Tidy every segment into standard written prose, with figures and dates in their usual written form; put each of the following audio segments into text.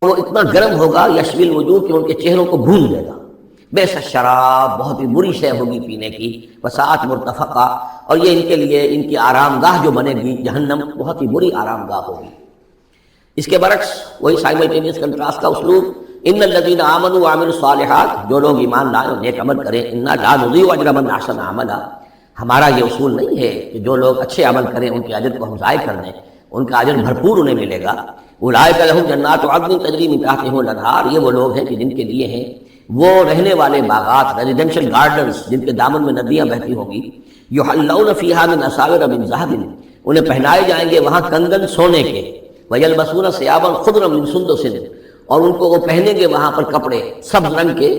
وہ اتنا گرم ہوگا یشوی الوجوہ کہ ان کے چہروں کو بھون دے گا۔ بیس شراب، بہت ہی بری شے ہوگی پینے کی، وساعت مرتفقہ، اور یہ ان کے لیے ان کی آرام گاہ جو بنے گی جہنم بہت ہی بری آرام گاہ ہوگی۔ اس کے برعکس وہی سائملٹینیس کنٹراسٹ کا اسلوب، ان الذین آمنوا وعملوا الصالحات، جو لوگ ایمان لائیں اور نیک عمل کریں، انا لا نضیع اجر من احسن عملا، ہمارا یہ اصول نہیں ہے کہ جو لوگ اچھے عمل کریں ان کے اجر کو ہم ضائع کر دیں، ان کا اجر بھرپور انہیں ملے گا۔ اولئک لہم جنات عدن تجری من تحتہم الانہار، یہ وہ لوگ ہیں کہ جن کے لیے ہیں وہ رہنے والے باغات، ریزیڈینشل گارڈنز، جن کے دامن میں ندیاں بہتی ہوں گی، یحلون فیہا من اساور من ذہب، انہیں پہنائے جائیں گے وہاں کنگن سونے کے، ویلبسون ثیابا خضرا من سندس، اور ان کو وہ پہنیں گے وہاں پر کپڑے سبز رنگ کے،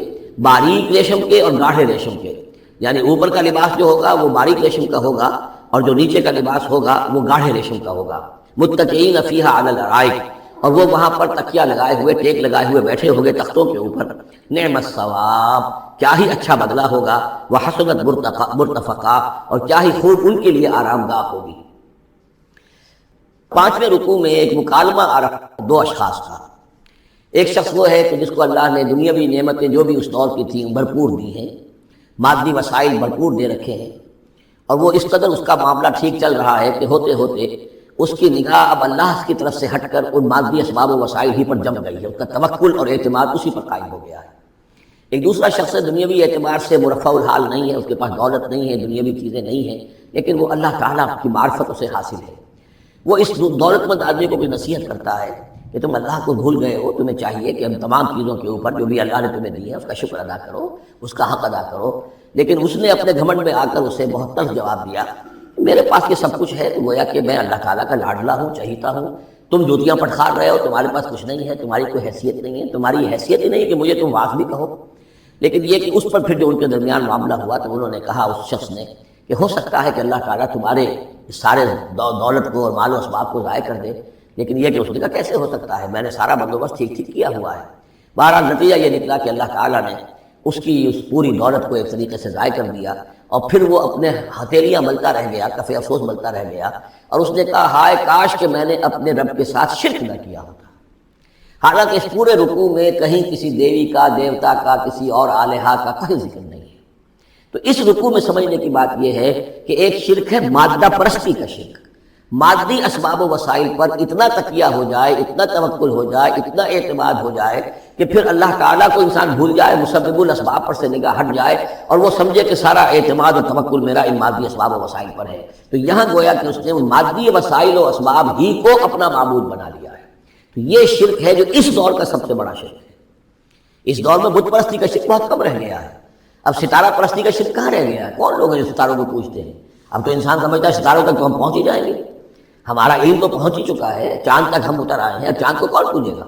باریک ریشم کے اور گاڑھے ریشم کے، یعنی اوپر کا لباس جو ہوگا وہ باریک ریشم کا ہوگا اور جو نیچے کا لباس ہوگا وہ گاڑھے ریشم کا ہوگا۔ متکئین فیہا علی الارائک، اور وہ وہاں پر تکیہ لگائے ہوئے، ٹیک لگائے ہوئے بیٹھے ہوں گے تختوں کے اوپر۔ نعم الثواب، کیا ہی اچھا بدلہ ہوگا، وحسنت مرتفقہ، اور کیا ہی خوب ان کے لیے آرام گاہ ہوگی۔ 5ویں رکوع میں ایک مکالمہ آ رہا ہے دو اشخاص کا۔ ایک شخص وہ ہے کہ جس کو اللہ نے دنیاوی نعمتیں جو بھی اس دور کی تھیں بھرپور دی ہیں، مادی وسائل بھرپور دے رکھے ہیں، اور وہ اس قدر اس کا معاملہ ٹھیک چل رہا ہے کہ ہوتے ہوتے اس کی نگاہ اب اللہ کی طرف سے ہٹ کر ان مادی اسباب و وسائل ہی پر جم گئی ہے، اس کا توکل اور اعتماد اسی پر قائم ہو گیا ہے۔ ایک دوسرا شخص دنیاوی اعتبار سے مرفع الحال نہیں ہے، اس کے پاس دولت نہیں ہے، دنیاوی چیزیں نہیں ہیں، لیکن وہ اللہ تعالیٰ کی معرفت اسے حاصل ہے۔ وہ اس دولت مند آدمی کو بھی نصیحت کرتا ہے کہ تم اللہ کو بھول گئے ہو، تمہیں چاہیے کہ ہم تمام چیزوں کے اوپر جو بھی اللہ نے تمہیں دی ہے اس کا شکر ادا کرو، اس کا حق ادا کرو۔ لیکن اس نے اپنے گھمنڈ میں آ کر اسے بہت تلخ جواب دیا، میرے پاس یہ سب کچھ ہے، تو گویا کہ میں اللہ تعالیٰ کا لاڈلا ہوں، چہیتا ہوں، تم جوتیاں پٹخار رہے ہو، تمہارے پاس کچھ نہیں ہے، تمہاری کوئی حیثیت نہیں ہے، تمہاری حیثیت ہی نہیں ہے کہ مجھے تم واس بھی کہو۔ لیکن یہ کہ اس پر پھر جو ان کے درمیان معاملہ ہوا تو انہوں نے کہا اس شخص نے کہ ہو سکتا ہے کہ اللہ تعالیٰ تمہارے سارے دولت کو اور مال و اسباب کو ضائع کر دے، لیکن یہ کہ اس نے کہا کیسے ہو سکتا ہے، میں نے سارا بندوبست ٹھیک ٹھیک کیا ہوا ہے۔ بہرحال نتیجہ یہ نکلا کہ اللہ تعالیٰ نے اس کی اس پوری دولت کو ایک طریقے سے ضائع کر دیا، اور پھر وہ اپنے ہتھیلیاں ملتا رہ گیا، کف افسوس ملتا رہ گیا، اور اس نے کہا ہائے کاش کہ میں نے اپنے رب کے ساتھ شرک نہ کیا ہوتا۔ حالانکہ اس پورے رکوع میں کہیں کسی دیوی کا، دیوتا کا، کسی اور الہہ کا کوئی ذکر نہیں ہے۔ تو اس رکوع میں سمجھنے کی بات یہ ہے کہ ایک شرک ہے مادہ پرستی کا شرک، مادی اسباب و وسائل پر اتنا تکیہ ہو جائے، اتنا توکل ہو جائے، اتنا اعتماد ہو جائے کہ پھر اللہ تعالیٰ کو انسان بھول جائے، مسبب الاسباب پر سے نگاہ ہٹ جائے، اور وہ سمجھے کہ سارا اعتماد اور توکل میرا ان مادی اسباب و وسائل پر ہے۔ تو یہاں گویا کہ اس نے ان مادی وسائل و اسباب ہی کو اپنا معبود بنا لیا ہے۔ تو یہ شرک ہے جو اس دور کا سب سے بڑا شرک ہے۔ اس دور میں بت پرستی کا شرک بہت کم رہ گیا ہے، اب ستارہ پرستی کا شرک کہاں رہ گیا ہے؟ کون لوگ ہیں جو ستاروں کو پوجتے ہیں؟ اب تو انسان سمجھتا ہے ستاروں تک تو ہم پہنچ ہی جائیں گے، ہمارا علم تو پہنچ ہی چکا ہے، چاند تک ہم اتر آئے ہیں، چاند کو کون پوجے گا؟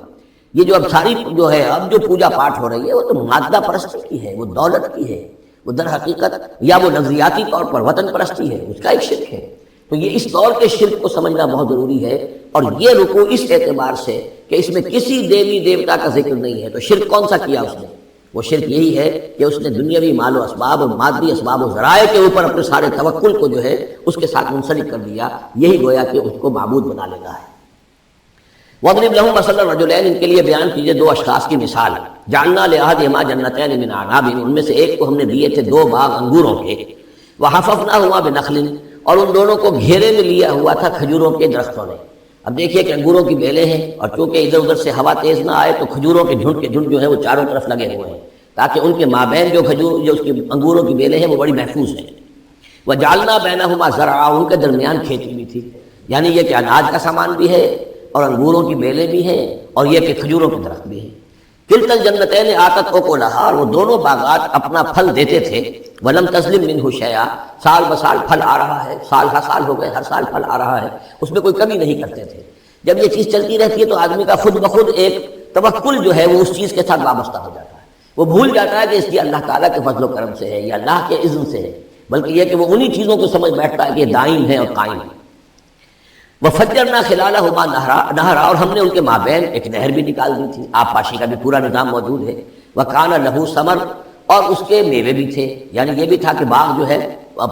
یہ جو اب ساری جو ہے اب جو پوجا پاٹ ہو رہی ہے وہ تو مادہ پرستی کی ہے، وہ دولت کی ہے، وہ در حقیقت یا وہ نظریاتی طور پر وطن پرستی ہے، اس کا ایک شرک ہے۔ تو یہ اس دور کے شرک کو سمجھنا بہت ضروری ہے، اور یہ رکوع اس اعتبار سے کہ اس میں کسی دیوی دیوتا کا ذکر نہیں ہے، تو شرک کون سا کیا اس نے؟ وہ شرک یہی ہے کہ اس نے دنیاوی مال و اسباب اور مادی اسباب و ذرائع کے اوپر اپنے سارے توکل کو جو ہے اس کے ساتھ منسلک کر دیا، یہی گویا کہ اس کو معبود بنا لینا ہے۔ وَاضْرِبْ لَهُم مَثَلًا رَجُلَيْنِ، ان کے لیے بیان کیجئے دو اشخاص کی مثال۔ جعلنا لأحدهما جنتين من اعناب، ان میں سے ایک کو ہم نے دیے تھے دو باغ انگوروں کے، وحففناهما بنخل، اور ان دونوں کو گھیرے میں لیا ہوا تھا کھجوروں کے درختوں نے۔ اب دیکھیے کہ انگوروں کی بیلیں ہیں، اور چونکہ ادھر ادھر سے ہوا تیز نہ آئے تو کھجوروں کے جھنڈ جو ہے وہ چاروں طرف لگے ہوئے ہیں، تاکہ ان کے مابین جو اس کی انگوروں کی بیلیں ہیں وہ بڑی محفوظ ہیں۔ وجعلنا بینہما زرعا، ان کے درمیان کھیتی بھی تھی، یعنی یہ کہ اناج کا سامان بھی ہے اور انگوروں کی بیلیں بھی ہیں، اور یہ کہ کھجوروں کے درخت بھی ہیں۔ کلتا الجنتین آتت اکلہا، اور وہ دونوں باغات اپنا پھل دیتے تھے، ولم تظلم منہ شیئا، سال بسال پھل آ رہا ہے، سال ہر سال ہو گئے، ہر سال پھل آ رہا ہے، اس میں کوئی کمی نہیں کرتے تھے۔ جب یہ چیز چلتی رہتی ہے تو آدمی کا خود بخود ایک توکل جو ہے وہ اس چیز کے ساتھ وابستہ ہو جاتا ہے، وہ بھول جاتا ہے کہ اس کی اللہ تعالیٰ کے فضل و کرم سے ہے یا اللہ کے اذن سے ہے، بلکہ یہ کہ وہ انہی چیزوں کو سمجھ بیٹھتا ہے کہ یہ دائم ہے اور قائم ہے۔ وَفَجَّرْنَا خِلَالَهُمَا نَهْرًا، اور ہم نے ان کے مابین ایک نہر بھی نکال دی تھی، آب پاشی کا بھی پورا نظام موجود ہے۔ وَكَانَ لَهُ ثَمَرٌ، اور اس کے میوے بھی تھے، یعنی یہ بھی تھا کہ باغ جو ہے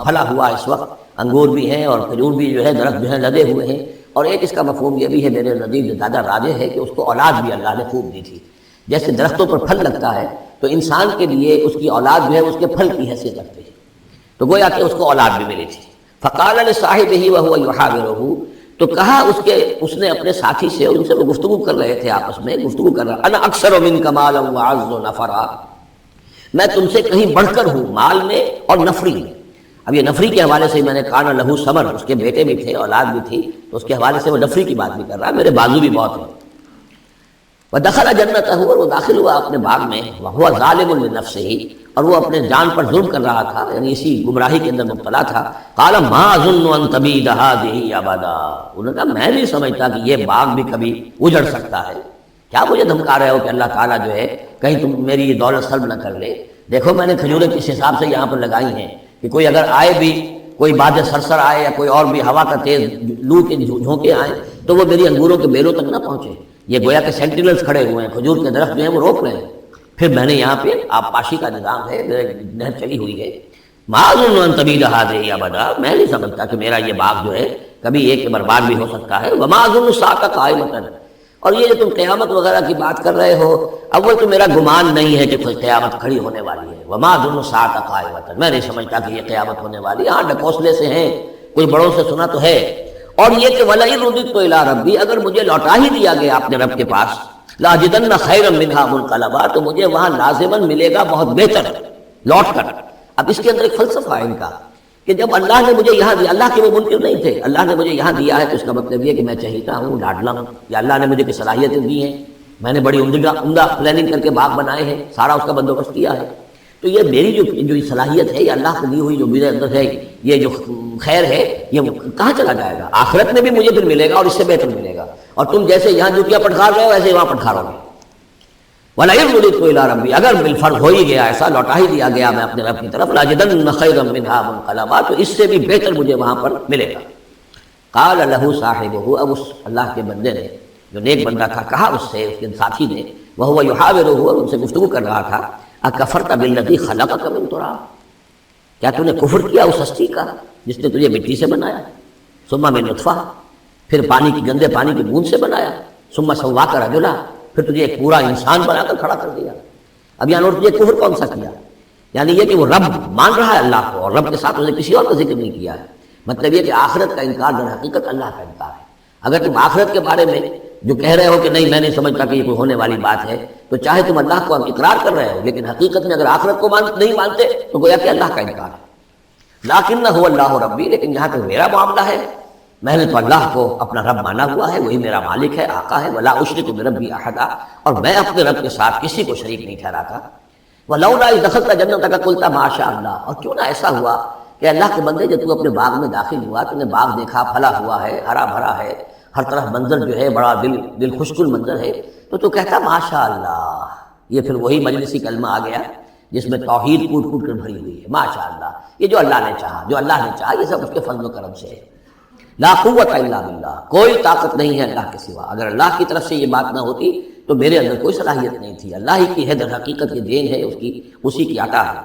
پھلا ہوا اس وقت، انگور بھی ہیں اور کھجور بھی جو ہے درخت جو ہے لدے ہوئے ہیں۔ اور ایک اس کا مفہوم یہ بھی ہے میرے نزدیک جو زیادہ راجح ہے کہ اس کو اولاد بھی اللہ نے خوب دی تھی. جیسے درختوں پر پھل لگتا ہے تو انسان کے لیے اس کی اولاد جو ہے اس کے پھل کی حیثیت رکھتی ہے، تو گویا کہ اس کو اولاد بھی ملی تھی. فقال لصاحبہ وهو يحاوره، تو کہا اس نے اپنے ساتھی سے، ان سے وہ گفتگو کر رہے تھے، آپس میں گفتگو کر رہا، انا اکثر منک مالا واعز نفرا، میں تم سے کہیں بڑھ کر ہوں مال میں اور نفری میں. اب یہ نفری کے حوالے سے میں نے کہا لہو ثمر، اس کے بیٹے بھی تھے، اولاد بھی تھی، تو اس کے حوالے سے وہ نفری کی بات بھی کر رہا ہے، میرے بازو بھی بہت ہیں. ودخل جنتہ، اور وہ داخل ہوا اپنے باغ میں، وہو ظالم لنفسہ، اور وہ اپنے جان پر ظلم کر رہا تھا، یعنی اسی گمراہی کے اندر مبتلا تھا. قال ما اظن ان تبید هذه ابدا، انہوں نے کہا میں نہیں سمجھتا کہ یہ باغ بھی کبھی اجڑ سکتا ہے. کیا مجھے دھمکا رہے ہو کہ اللہ تعالیٰ جو ہے کہیں تم میری یہ دولت سلب نہ کر لے؟ دیکھو میں نے کھجوریں کس حساب سے یہاں پر لگائی ہیں کہ کوئی اگر آئے بھی، کوئی باد سرسر آئے یا کوئی اور بھی ہوا کا تیز لو کے جھونکے آئیں تو وہ میری انگوروں کے بیلوں تک نہ پہنچے. یہ گویا کہ سینٹینلز کھڑے ہوئے ہیں، کھجور کے درخت جو ہیں وہ روک رہے ہیں. پھر میں نے یہاں پہ آبپاشی کا نظام ہے، نہر چلی ہوئی ہے. ما اظن ان تبید هذه ابدا، میں نہیں سمجھتا کہ میرا یہ باغ جو ہے کبھی ایک برباد بھی ہو سکتا ہے. وما اظن الساعة قائمة، اور یہ جو تم قیامت وغیرہ کی بات کر رہے ہو، اول تو میرا گمان نہیں ہے کہ کوئی قیامت کھڑی ہونے والی ہے. وما اظن الساعة قائمة، میں نہیں سمجھتا کہ یہ قیامت ہونے والی ہے. ہاں ڈکوسلے سے ہیں، کوئی بڑوں سے سنا تو ہے. اور یہ کہ وَلَئِن رُدِدتُّ إِلَىٰ رَبِّي، اگر مجھے لوٹا ہی دیا گیا اپنے رب کے پاس، لَأَجِدَنَّ خَيْرًا مِنْهَا مُنْقَلَبًا، تو مجھے وہاں لازماً ملے گا بہت بہتر لوٹ کر. اب اس کے اندر ایک فلسفہ ہے ان کا کہ جب اللہ نے مجھے یہاں دیا، اللہ کے وہ منکر نہیں تھے، اللہ نے مجھے یہاں دیا ہے تو اس کا مطلب یہ کہ میں چہیتا ہوں، لاڈلا ہوں، یا اللہ نے مجھے کچھ صلاحیتیں دی ہیں، میں نے بڑی عمدہ پلاننگ کر کے باغ بنائے ہیں، سارا اس کا بندوبست کیا ہے. تو یہ میری جو صلاحیت ہے، یہ اللہ کو دی ہوئی جو میرے اندر ہے، یہ جو خیر ہے، یہ کہاں چلا جائے گا؟ آخرت میں بھی مجھے پھر ملے گا اور اس سے بہتر ملے گا. اور تم جیسے یہاں جوتیاں پٹخار رہے ہو ایسے وہاں پٹخارو گے. وَلَئِن رُدِدتُّ إِلَىٰ رَبِّي، اگر بالفرض ہو ہی گیا ایسا، لوٹا ہی دیا گیا میں اپنے رب کی طرف، لَأَجِدَنَّ خَيْرًا مِنْهَا مُنْقَلَبًا، تو اس سے بھی بہتر مجھے وہاں پر ملے گا. قال له صاحبه، اب اس اللہ کے بندے نے جو نیک بندہ تھا کہا اس سے، اس کے ساتھی نے، وهو يحاوره، اور ان سے گفتگو کر رہا تھا، اکفرت بالذی خلقک من تراب، کیا تو نے کفر کیا اس ہستی کا جس نے تجھے مٹی سے بنایا، ثم من نطفہ، پھر پانی کی گندے پانی کی بوند سے بنایا، ثم سواک رجلا، پھر تجھے ایک پورا انسان بنا کر کھڑا کر دیا. اب یہاں اور تجھے کفر کون سا کیا؟ یعنی یہ کہ وہ رب مان رہا ہے اللہ کو، اور رب کے ساتھ اس نے کسی اور کا ذکر نہیں کیا ہے. مطلب یہ کہ آخرت کا انکار در حقیقت اللہ کا انکار ہے. اگر تم آخرت کے بارے میں جو کہہ رہے ہو کہ نہیں میں نہیں سمجھتا کہ یہ کوئی ہونے والی بات ہے، تو چاہے تم اللہ کو اقرار کر رہے ہو لیکن حقیقت میں اگر آخرت کو نہیں مانتے تو گویا کہ اللہ کا انکار ہے. لیکن هو اللہ ربی، لیکن جہاں تک میرا معاملہ ہے میں نے تو اللہ کو اپنا رب مانا ہوا ہے، وہی میرا مالک ہے، آقا ہے. ولا اشرک بربی احدا، اور میں اپنے رب کے ساتھ کسی کو شریک نہیں ٹھہراتا. ولولا اذ دخلت جنتک قلت ما شاء اللہ، اور کیوں نہ ایسا ہوا کہ اللہ کے بندے جب تو اپنے باغ میں داخل ہوا، تو نے باغ دیکھا پھلا ہوا ہے، ہرا بھرا ہے، ہر طرف منظر جو ہے بڑا دل خوشگل منظر ہے، تو کہتا ماشاء اللہ. یہ پھر وہی مجلسی کلمہ آ گیا جس میں توحید کوٹ کوٹ کر بھری ہوئی ہے. ماشاء اللہ، یہ جو اللہ نے چاہا، جو اللہ نے چاہا، یہ سب اس کے فضل و کرم سے ہے. لا قوت الا باللہ، کوئی طاقت نہیں ہے اللہ کے سوا. اگر اللہ کی طرف سے یہ بات نہ ہوتی تو میرے اندر کوئی صلاحیت نہیں تھی. اللہ ہی کی ہے، در حقیقت یہ دین ہے اسی کی عطا ہے.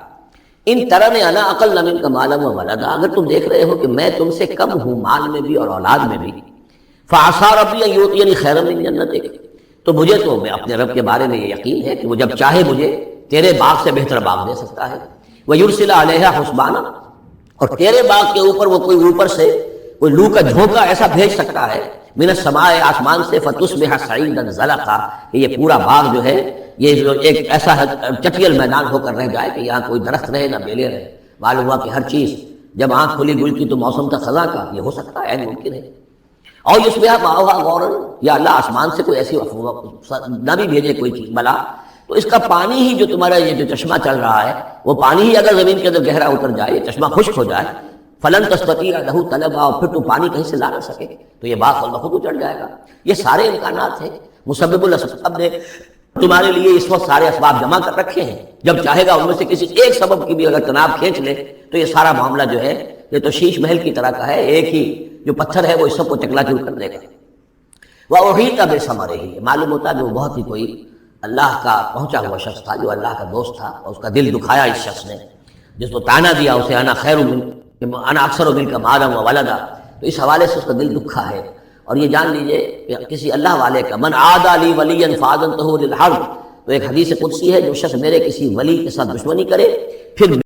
ان ترن انا اقل منک مالا و ولدا، اگر تم دیکھ رہے ہو کہ میں تم سے کم ہوں مال میں بھی اور اولاد میں بھی، فعسى ربی ان یؤتینی خیرا من جنتک، تو مجھے تو میں اپنے رب کے بارے میں یہ یقین ہے کہ وہ جب چاہے مجھے تیرے باغ سے بہتر باغ دے سکتا ہے. ویرسل علیہا حسبانا، اور تیرے باغ کے اوپر وہ کوئی اوپر سے کوئی لو کا جھونکا ایسا بھیج سکتا ہے، من السماء، آسمان سے، فتصبح صعیدا زلقا، کہ یہ پورا باغ جو ہے یہ جو ایک ایسا چٹیل میدان ہو کر رہ جائے کہ یہاں کوئی درخت رہے نہ بیلے رہے. معلوم ہوا کہ ہر چیز جب آنکھ کھلی گل کی تو موسم کا خزاں کا یہ ہو سکتا ہے، ممکن ہے. اور یصبح ماؤہا غورا، یا اللہ آسمان سے کوئی ایسی نہ بھی بھیجے کوئی چیز بلا، تو اس کا پانی ہی جو تمہارا یہ جو چشمہ چل رہا ہے، وہ پانی ہی اگر زمین کے اندر گہرا اتر جائے، یہ چشمہ خشک ہو جائے، فلن تستطیع لہ طلبا، اور پھر تو پانی کہیں سے لا نہ سکے تو یہ باغ خود بخود اجڑ جائے گا. یہ سارے امکانات ہیں. مسبب الاسباب نے تمہارے لیے اس وقت سارے اسباب جمع کر رکھے ہیں، جب چاہے گا ان میں سے کسی ایک سبب کی بھی اگر تناب کھینچ لے تو یہ سارا معاملہ جو ہے یہ تو شیش محل کی طرح کا ہے، ایک ہی جو پتھر ہے وہ اس سب کو چکلا چور کر دے گا. وَأُحِيطَ بِثَمَرِهِ، معلوم ہوتا جو بہت ہی کوئی اللہ کا پہنچا ہوا شخص تھا، جو اللہ کا دوست تھا، اور اس کا دل دکھایا اس شخص نے، جس کو تانا دیا اسے انا خیر من انا اکثر منک مالا و ولدا، تو اس حوالے سے اس کا دل دکھا ہے. اور یہ جان لیجئے کہ کسی اللہ والے کا من عادى لي وليا فآذنته للحرب، تو ایک حدیث قدسی ہے، جو شخص میرے کسی ولی کے ساتھ دشمنی کرے پھر